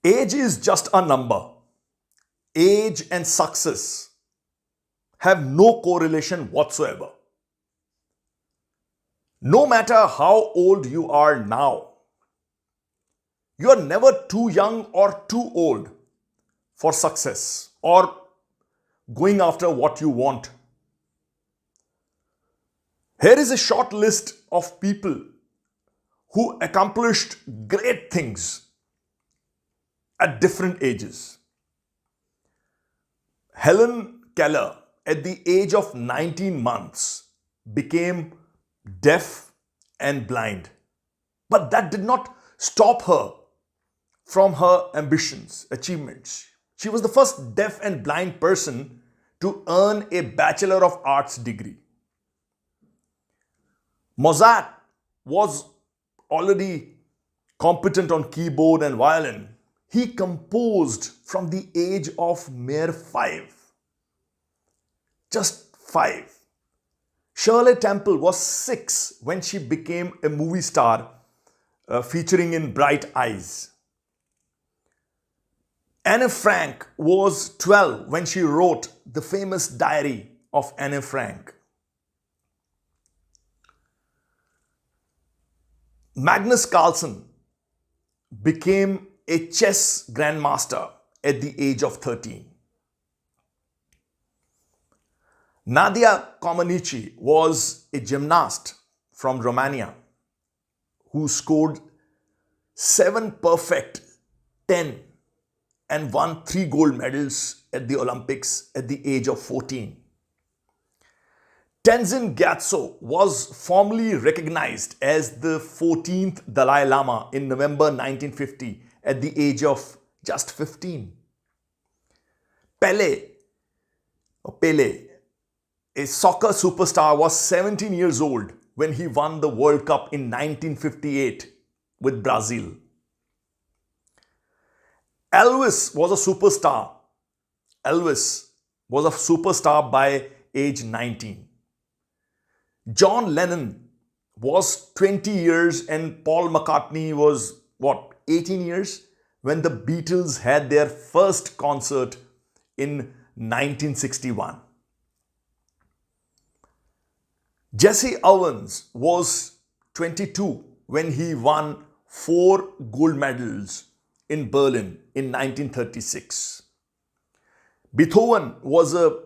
Age is just a number. Age and success have no correlation whatsoever. No matter how old you are now, you are never too young or too old for success or going after what you want. Here is a short list of people who accomplished great things at different ages. Helen Keller, at the age of 19 months, became deaf and blind. But that did not stop her from her ambitions, achievements. She was the first deaf and blind person to earn a Bachelor of Arts degree. Mozart was already competent on keyboard and violin. He composed from the age of mere 5. Just 5. Shirley Temple was 6 when she became a movie star featuring in Bright Eyes. Anne Frank was 12 when she wrote the famous diary of Anne Frank. Magnus Carlsen became a chess grandmaster at the age of 13. Nadia Comaneci was a gymnast from Romania who scored 7 perfect, 10 and won 3 gold medals at the Olympics at the age of 14. Tenzin Gyatso was formally recognized as the 14th Dalai Lama in November 1950 at the age of just 15. Pele, a soccer superstar, was 17 years old when he won the World Cup in 1958 with Brazil. Elvis was a superstar. Elvis was a superstar by age 19. John Lennon was 20 years and Paul McCartney was, 18 years when the Beatles had their first concert in 1961. Jesse Owens was 22 when he won 4 gold medals in Berlin in 1936. Beethoven was a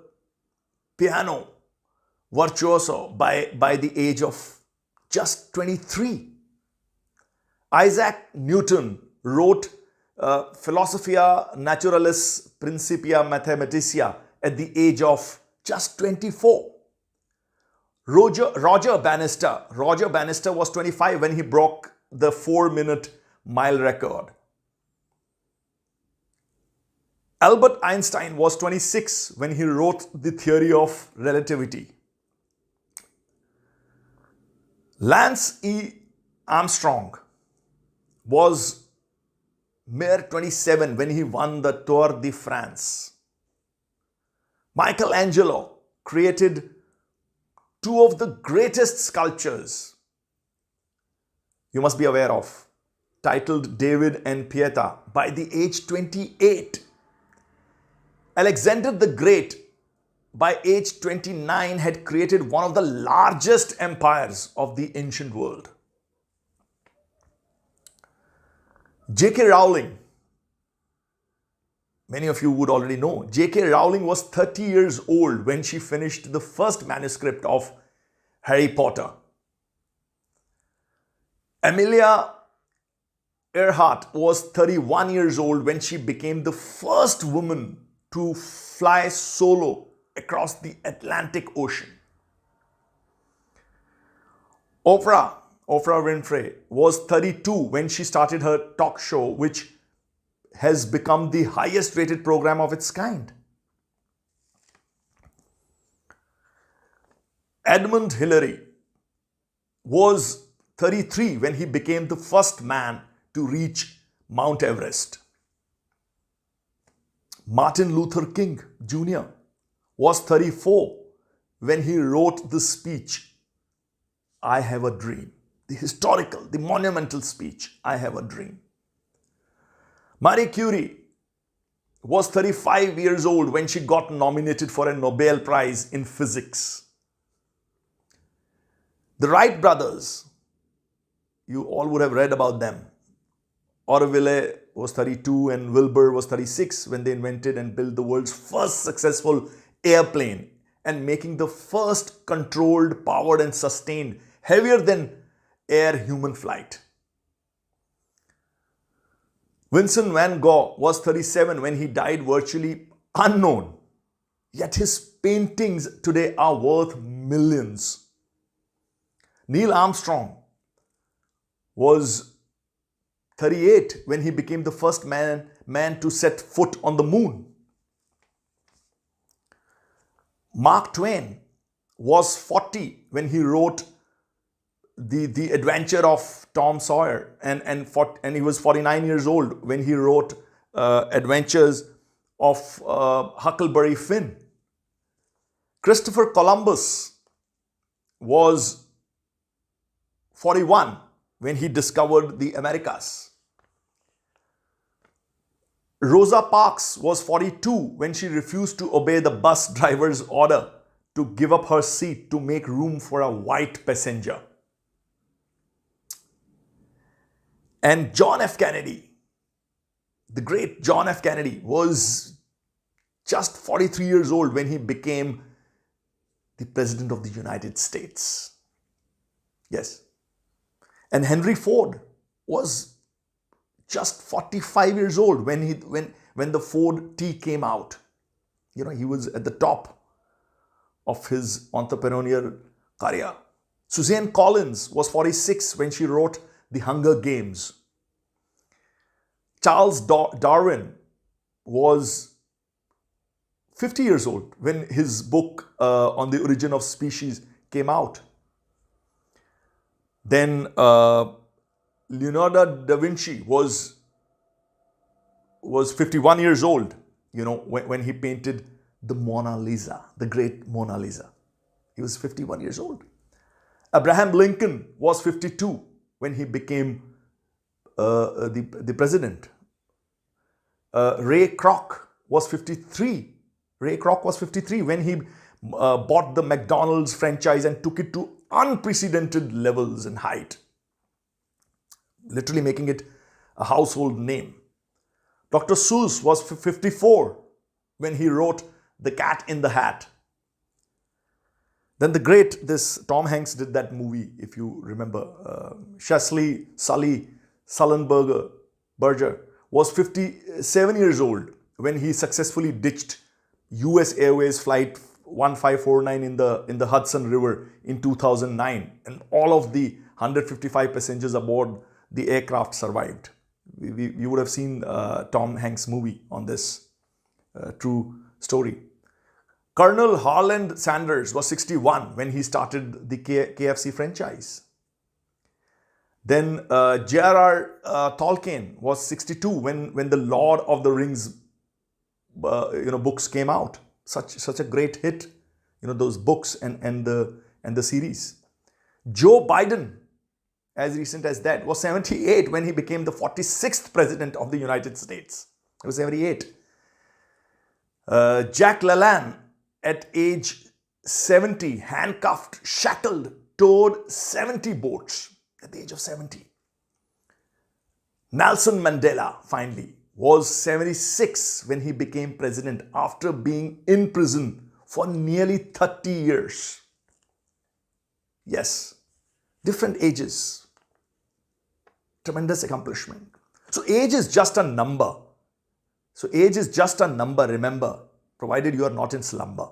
piano virtuoso by the age of just 23. Isaac Newton wrote Philosophia Naturalis Principia Mathematica at the age of just 24. Roger Bannister was 25 when he broke the 4-minute mile record. Albert Einstein was 26 when he wrote the theory of relativity. Lance E. Armstrong was mere 27 when he won the Tour de France. Michelangelo created 2 of the greatest sculptures you must be aware of, titled David and Pieta, by the age 28. Alexander the Great, by age 29, had created one of the largest empires of the ancient world. J.K. Rowling, many of you would already know, J.K. Rowling was 30 years old when she finished the first manuscript of Harry Potter. Amelia Earhart was 31 years old when she became the first woman to fly solo across the Atlantic Ocean. Oprah Winfrey was 32 when she started her talk show, which has become the highest rated program of its kind. Edmund Hillary was 33 when he became the first man to reach Mount Everest. Martin Luther King Jr. was 34 when he wrote the speech, I Have a Dream, the historical, the monumental speech, I Have a Dream. Marie Curie was 35 years old when she got nominated for a Nobel Prize in Physics. The Wright brothers, you all would have read about them. Orville was 32 and Wilbur was 36 when they invented and built the world's first successful airplane and making the first controlled, powered and sustained, heavier than air human flight. Vincent van Gogh was 37 when he died virtually unknown, yet his paintings today are worth millions. Neil Armstrong was 38 when he became the first man to set foot on the moon. Mark Twain was 40 when he wrote the Adventure of Tom Sawyer, and he was 49 years old when he wrote Adventures of Huckleberry Finn. Christopher Columbus was 41 when he discovered the Americas. Rosa Parks was 42 when she refused to obey the bus driver's order to give up her seat to make room for a white passenger. And John F. Kennedy, the great John F. Kennedy, was just 43 years old when he became the President of the United States. Yes. And Henry Ford was just 45 years old when the Ford T came out. You know, he was at the top of his entrepreneurial career. Suzanne Collins was 46 when she wrote The Hunger Games. Charles Darwin was 50 years old when his book on the origin of species came out. Then Leonardo Da Vinci was 51 years old, you know, when he painted the Mona Lisa, the great Mona Lisa. He was 51 years old. Abraham Lincoln was 52 when he became the president. Ray Kroc was 53. Ray Kroc was 53 when he bought the McDonald's franchise and took it to unprecedented levels in height, literally making it a household name. Dr. Seuss was 54 when he wrote The Cat in the Hat. Then this Tom Hanks did that movie, if you remember. Cecily Sullenberger was 57 years old when he successfully ditched US Airways flight 1549 in the Hudson River in 2009, and all of the 155 passengers aboard the aircraft survived. You would have seen Tom Hanks' movie on this true story. Colonel Harland Sanders was 61 when he started the KFC franchise. Then J.R.R. Tolkien was 62 when the Lord of the Rings books came out. Such a great hit, those books and the series. Joe Biden, as recent as that, was 78 when he became the 46th president of the United States. He was 78. Jack LaLanne, at age 70, handcuffed, shackled, towed 70 boats at the age of 70. Nelson Mandela, finally, was 76 when he became president after being in prison for nearly 30 years. Yes, different ages. Tremendous accomplishment. So age is just a number. Remember, provided you are not in slumber.